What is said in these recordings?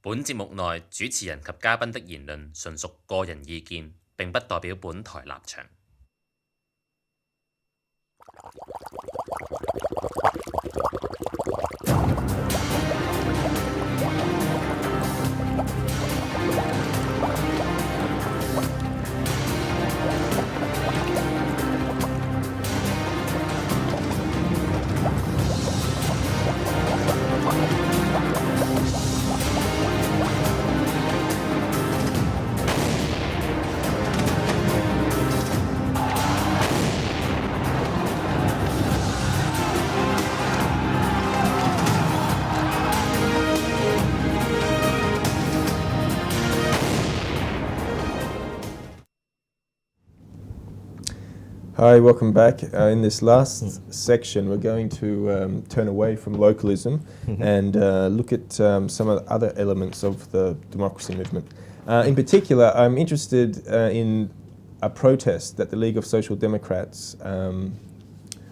本節目內主持人及嘉賓的言論純屬個人意見，並不代表本台立場。Hi, welcome back. In this last section, we're going to turn away from localism and look at some of the other elements of the democracy movement. In particular, I'm interested in a protest that the League of Social Democrats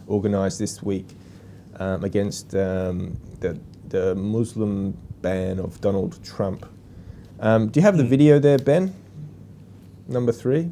organised this week against the Muslim ban of Donald Trump. Do you have the video there, Ben? Number 3?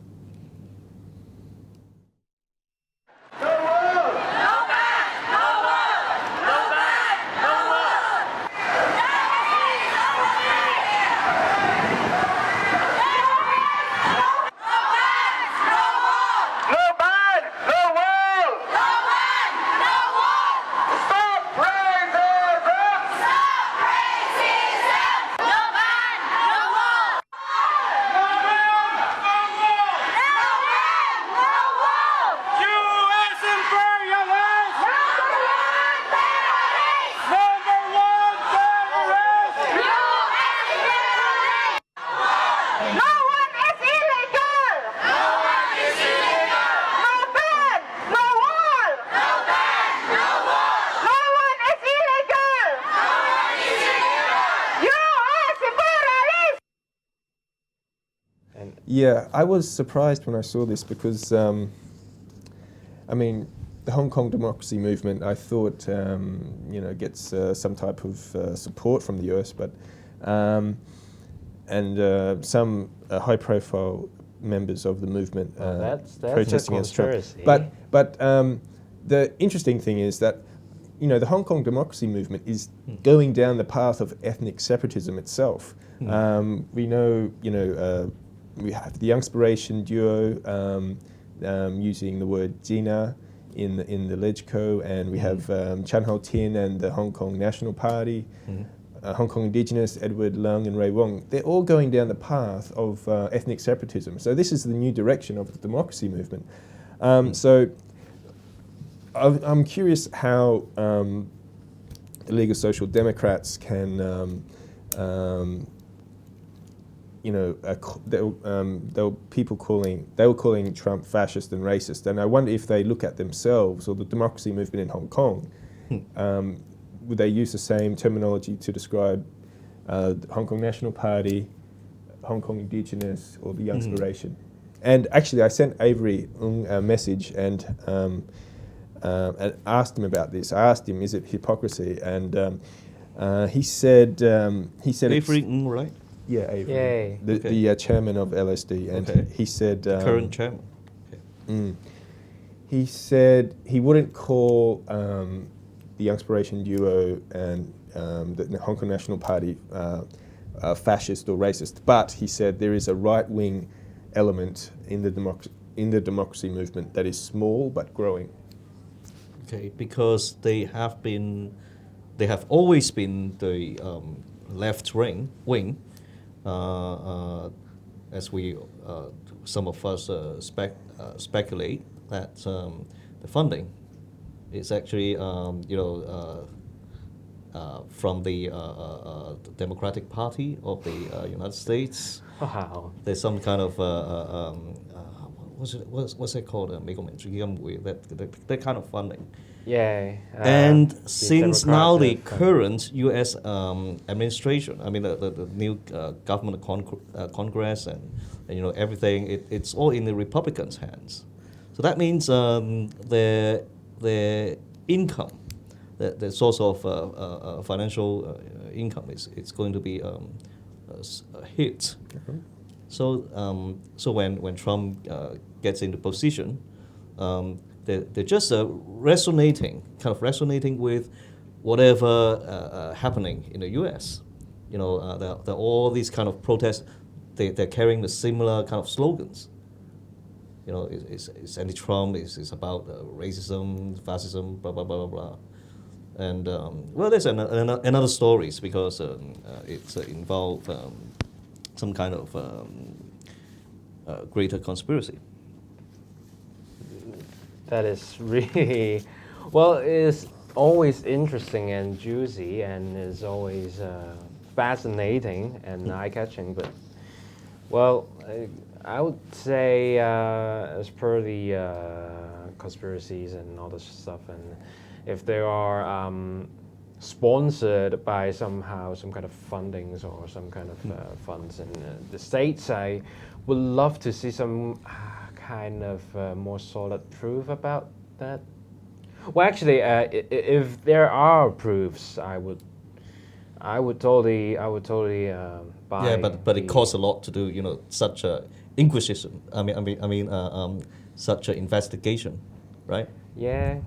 Yeah, I was surprised when I saw this because, the Hong Kong democracy movement, I thought, gets some type of support from the US, but some high-profile members of the movement that's protesting against Trump. But the interesting thing is that, the Hong Kong democracy movement is going down the path of ethnic separatism itself. We know, we have the Inspiration duo using the word Jina in the LegCo, and we have Chan Ho-tin and the Hong Kong National Party, Hong Kong Indigenous, Edward Leung and Ray Wong. They're all going down the path of ethnic separatism. So this is the new direction of the democracy movement. So I'm curious how the League of Social Democrats can they were calling Trump fascist and racist, and I wonder if they look at themselves or the democracy movement in Hong Kong, would they use the same terminology to describe the Hong Kong National Party, Hong Kong Indigenous, or the Inspiration? And actually, I sent Avery a message and asked him about this. I asked him, is it hypocrisy? And he said Avery, right? Yeah, Avery, the chairman of LSD, and he said current chairman. He said he wouldn't call the Inspiration duo and the Hong Kong National Party fascist or racist, but he said there is a right-wing element in the democracy movement that is small but growing. Okay, because they have always been the left wing. As we, some of us speculate that the funding is actually, from the Democratic Party of the United States. Wow. There's some kind of what's it called? 美國民主基金會, that kind of funding. Yeah. And since now the current U.S. administration, the new government Congress and everything, it's all in the Republicans' hands. So that means their income, the source of financial income is going to be hit. So when Trump gets into position, they're just resonating with whatever happening in the U.S. There are all these kind of protests. They're carrying the similar kind of slogans. It's anti-Trump. It's about racism, fascism, blah blah blah blah blah. And there's another stories because it's involved some kind of greater conspiracy. That is really, it's always interesting and juicy, and is always fascinating and eye-catching. But I would say, as per the conspiracies and all this stuff, and if they are sponsored by some kind of fundings or some kind of funds in the States, I would love to see some kind of more solid proof about that. Well, actually, if there are proofs, I would totally buy. Yeah, but it costs a lot to do, such a inquisition. Such an investigation, right? Yeah.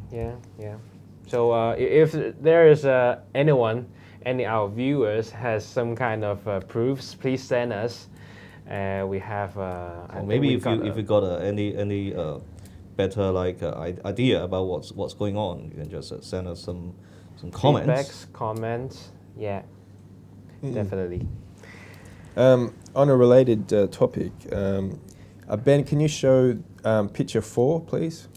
So if there is any of our viewers has some kind of proofs, please send us. We have. Or maybe if you got any better idea about what's going on, you can just send us some comments. Comments, yeah, definitely. On a related topic, Ben, can you show picture 4, please?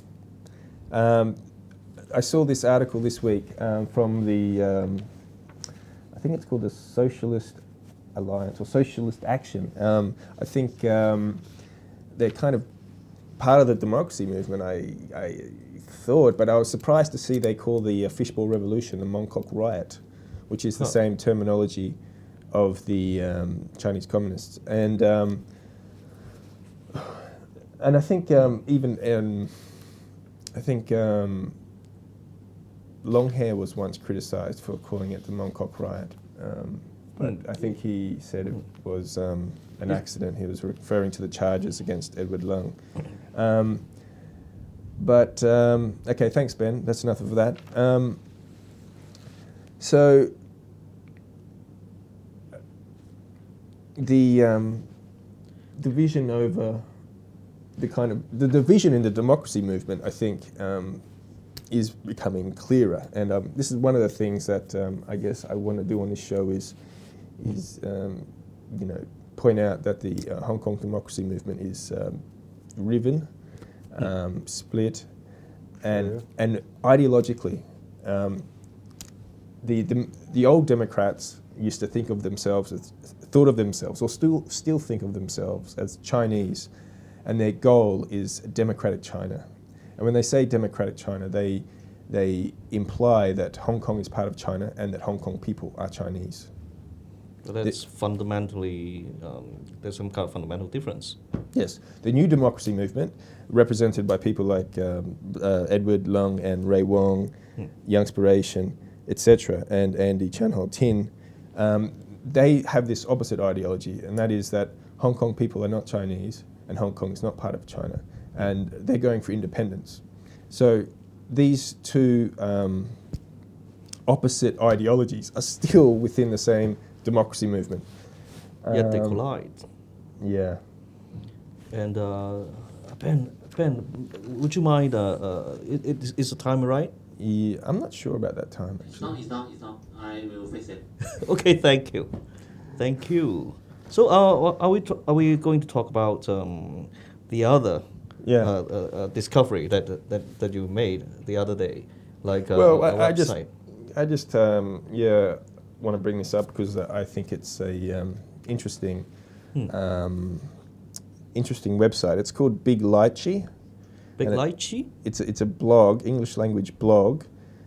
I saw this article this week from the, I think it's called the Socialist Alliance or Socialist Action. I think they're kind of part of the democracy movement, I thought, but I was surprised to see they call the Fishbowl Revolution the Mongkok Riot, which is the same terminology of the Chinese communists. And I think Long Hair was once criticised for calling it the Mongkok Riot, but I think he said it was an accident. He was referring to the charges against Edward Lung. Okay, thanks, Ben. That's enough of that. So the division over the division in the democracy movement, I think, is becoming clearer, and this is one of the things that I guess I want to do on this show is point out that the Hong Kong democracy movement is riven, split, and ideologically, the old Democrats used to thought of themselves, or still think of themselves as Chinese, and their goal is democratic China. And when they say democratic China, they imply that Hong Kong is part of China and that Hong Kong people are Chinese. But that's fundamentally, there's some kind of fundamental difference. Yes. The new democracy movement, represented by people like Edward Lung and Ray Wong, Youngspiration, etc., and Andy Chan Ho Tin, they have this opposite ideology, and that is that Hong Kong people are not Chinese and Hong Kong is not part of China, and they're going for independence. So these two opposite ideologies are still within the same democracy movement. Yet they collide. Yeah. And Ben, would you mind, is the time right? Yeah, I'm not sure about that time, actually. It's not. I will fix it. Okay, thank you. So are we going to talk about the other discovery that you made the other day, like well, a website? I just want to bring this up because I think it's a interesting website. It's called Big Lychee. Big Lychee? It's a blog, English language blog,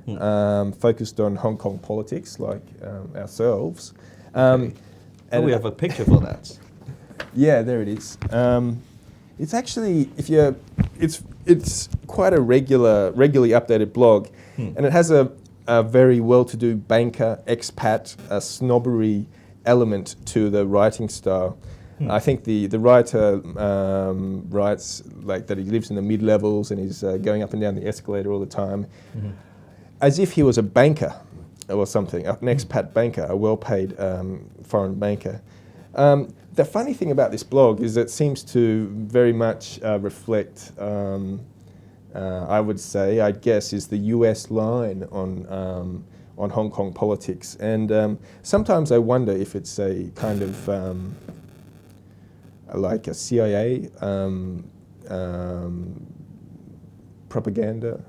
focused on Hong Kong politics, like ourselves. Okay. And we have a picture for that. Yeah, there it is. It's actually, it's quite a regularly updated blog, and it has a very well-to-do banker, expat, snobbery, element to the writing style. I think the writer writes like that he lives in the mid-levels and he's going up and down the escalator all the time, as if he was a banker or something, an expat banker, a well-paid foreign banker. The funny thing about this blog is it seems to very much reflect, I would say, I guess, is the US line on Hong Kong politics. And sometimes I wonder if it's a kind of like a CIA propaganda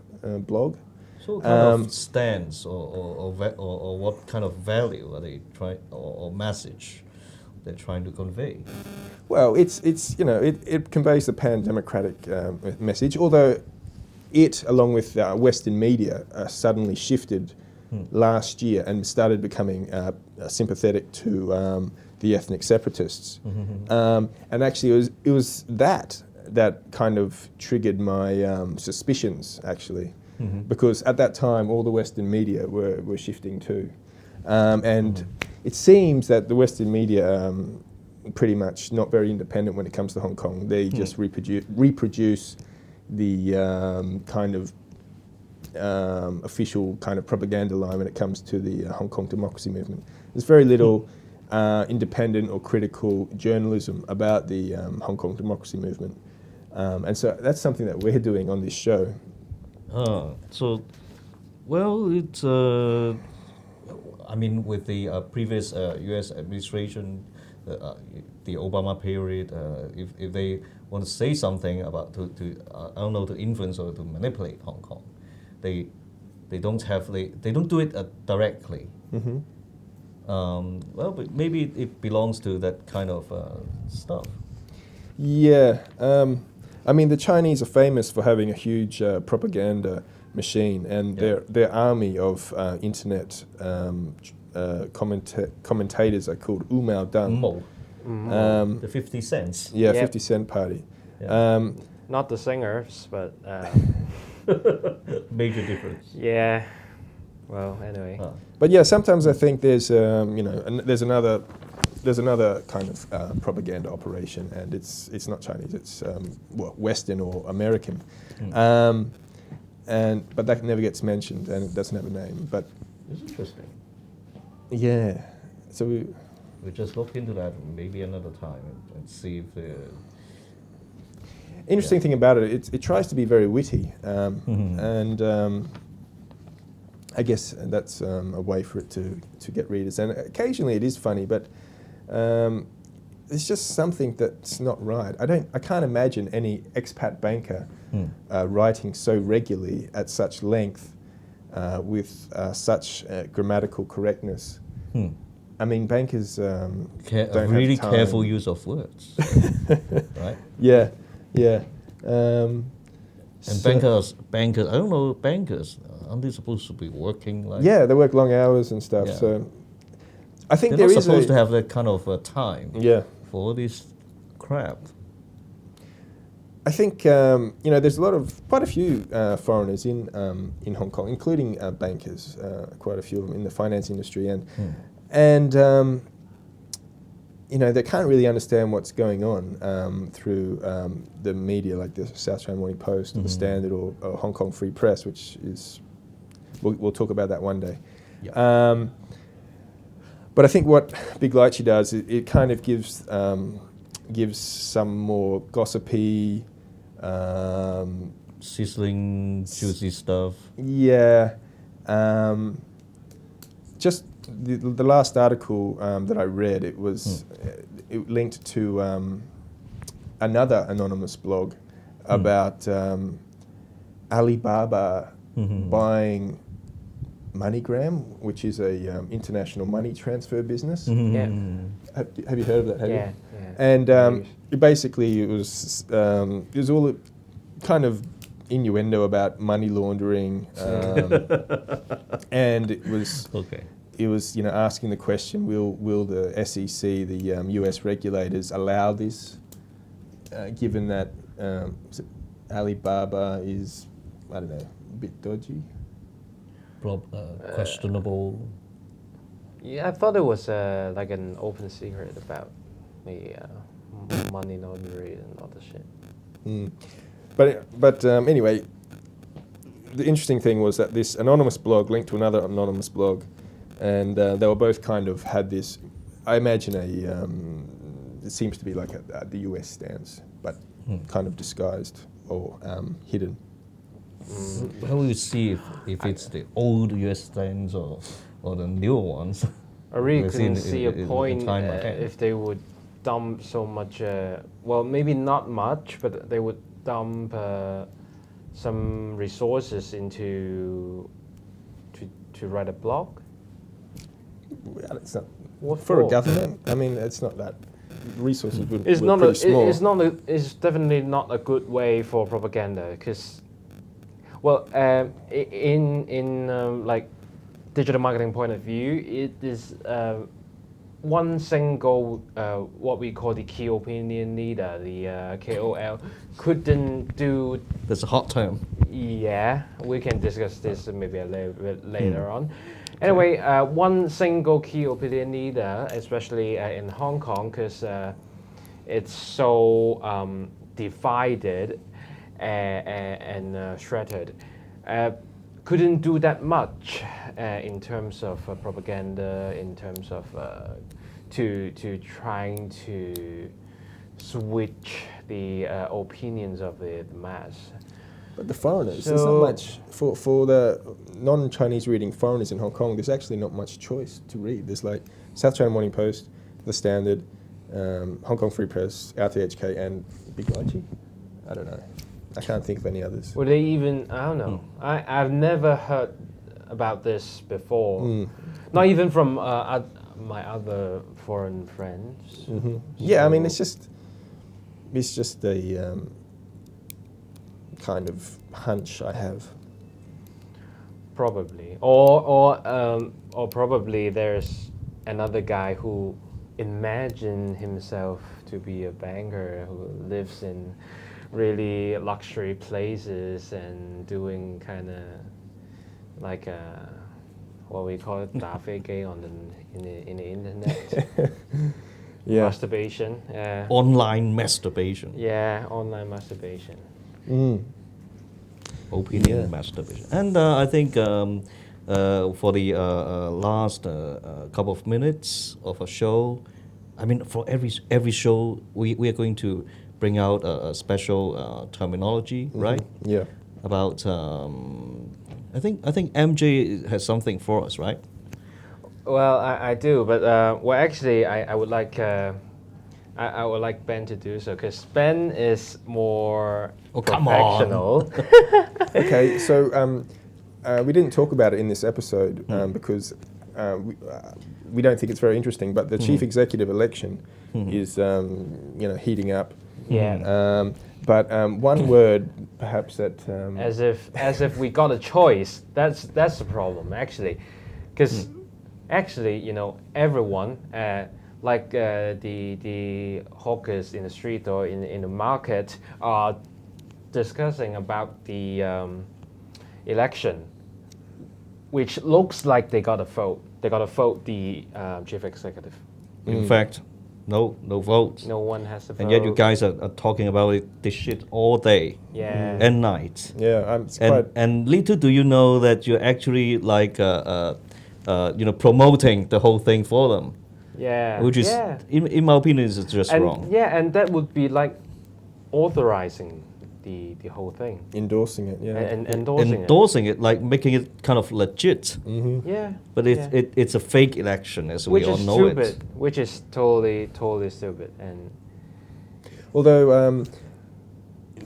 blog. So what kind of stance or what kind of value are they trying, or message they're trying to convey? Well, it's you know, it conveys the pan-democratic message, although it, along with Western media, suddenly shifted last year and started becoming sympathetic to the ethnic separatists. And actually it was that kind of triggered my suspicions, actually. Because at that time all the Western media were shifting too. And it seems that the Western media pretty much not very independent when it comes to Hong Kong. They just reproduce the kind of official kind of propaganda line when it comes to the Hong Kong democracy movement. There's very little independent or critical journalism about the Hong Kong democracy movement. And so that's something that we're doing on this show. So, well, it's, I mean, with the previous US administration, the Obama period, if they want to say something about to I don't know, to influence or to manipulate Hong Kong, they don't do it directly. Well, but maybe it belongs to that kind of stuff. Yeah, I mean, the Chinese are famous for having a huge propaganda machine, and their army of internet commentators are called Umao Deng. The 50 cents. Yeah, Yep. 50 Cent Party. Not the singers, but Major difference. yeah. Well, anyway. But yeah, sometimes I think there's you know, there's another kind of propaganda operation, and it's not Chinese, it's well, Western or American, but that never gets mentioned and it doesn't have a name. But It's interesting. yeah, so We just look into that maybe another time and see if the interesting thing about it tries to be very witty, and I guess that's a way for it to get readers. And occasionally it is funny, but it's just something that's not right. I can't imagine any expat banker writing so regularly at such length with such grammatical correctness. I mean, bankers don't really have time. careful use of words, right? Yeah, yeah. And bankers, I don't know, bankers, aren't they supposed to be working like? Yeah, they work long hours and stuff. Yeah. So I think They're there not is supposed to have that kind of time Yeah. for all this crap. I think you know, there's quite a few foreigners in Hong Kong, including bankers, quite a few of them in the finance industry, and you know, they can't really understand what's going on through the media, like the South China Morning Post, or the Standard, or Hong Kong Free Press, which is we'll talk about that one day. Yeah. But I think what Big Lychee does, it kind of gives some more gossipy, Sizzling, juicy stuff. yeah. Just the last article that I read, it was it linked to another anonymous blog about Alibaba buying MoneyGram, which is a international money transfer business. Yeah. Have you heard of that? Have Yeah. you? Yeah. And basically, it was all kind of innuendo about money laundering, and it was Okay. It was, you know, asking the question: Will the SEC, the U.S. regulators, allow this, given that Alibaba is, I don't know, a bit dodgy? Questionable. Yeah, I thought it was like an open secret about the money laundering and all the shit. But anyway, the interesting thing was that this anonymous blog linked to another anonymous blog, and they were both kind of had this. I imagine it seems to be like the US stance, but kind of disguised or hidden. How will you see if it's the old US stance or the newer ones? I really We've couldn't seen see in a point time ahead. if they would dump so much. Well, maybe not much, but they would dump some resources into to write a blog. Well, it's not What for a for? government. I mean, it's not that resources would. It's were not. pretty small. It's definitely not a good way for propaganda because, well, in like digital marketing point of view, it is one single what we call the key opinion leader, the KOL, couldn't do. That's a hot term. Yeah, we can discuss this maybe a little bit later on. Anyway, one single key opinion leader, especially in Hong Kong, because it's so divided and shredded, couldn't do that much in terms of propaganda, in terms of to trying to switch the opinions of the mass. But the foreigners, there's not much for the non-Chinese reading foreigners in Hong Kong. There's actually not much choice to read. There's like South China Morning Post, The Standard, Hong Kong Free Press, RTHK, and Big Lychee. I don't know. I can't think of any others. Were they even? I don't know. I've never heard about this before. Not even from my other foreign friends. Yeah, I mean, it's just a kind of hunch I have. Probably, or probably there's another guy who imagined himself to be a banker who lives in really luxury places and doing kind of like what we call it 打飛機 on in the internet. Yeah. Masturbation. Online masturbation. Yeah, online masturbation. Opinion masturbation. And I think for the last couple of minutes of a show, I mean, for every show, we are going to bring out a special terminology, right? Yeah. About I think MJ has something for us, right? Well, I do, but well, actually, I would like I would like Ben to do so because Ben is more professional. Okay, so we didn't talk about it in this episode because we don't think it's very interesting. But the chief executive election is heating up. Yeah. But one word, perhaps that as if we got a choice. That's the problem actually, because actually everyone like the hawkers in the street or in the market are discussing about the election, which looks like they got a vote. They got to vote the chief executive. In fact, no votes. No one has to vote. And yet you guys are talking about this shit all day and night. Yeah, and little do you know that you're actually like promoting the whole thing for them. Yeah. Which is, in my opinion, is just wrong. Yeah, and that would be like authorizing the whole thing. Endorsing it, yeah. And endorsing it, like making it kind of legit. Yeah. But it's a fake election, as we all know it. Which is totally stupid. And although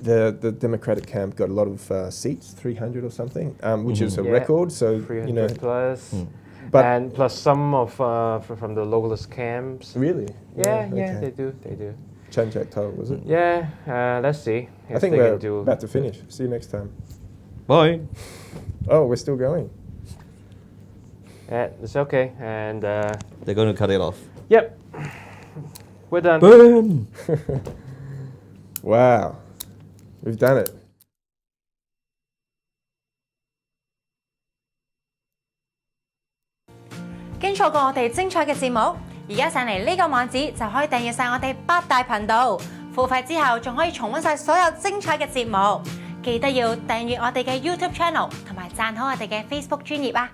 the Democratic camp got a lot of seats, 300 or something, which is a record. So 300 plus. But and plus some of from the localist camps. Really? Yeah, okay. they do. Changjak-to, was it? Yeah, let's see. I think we're about to finish. See you next time. Bye. Oh, we're still going. It's okay, and they're going to cut it off. Yep, we're done. Boom. Wow, we've done it. 驚錯過我哋精彩嘅節目？而家上嚟呢個網址就可以訂閱晒我哋8大頻道，付費之後仲可以重溫晒所有精彩嘅節目。記得要訂閱我哋嘅 YouTube channel 同埋讚好我哋嘅 Facebook 專頁啊！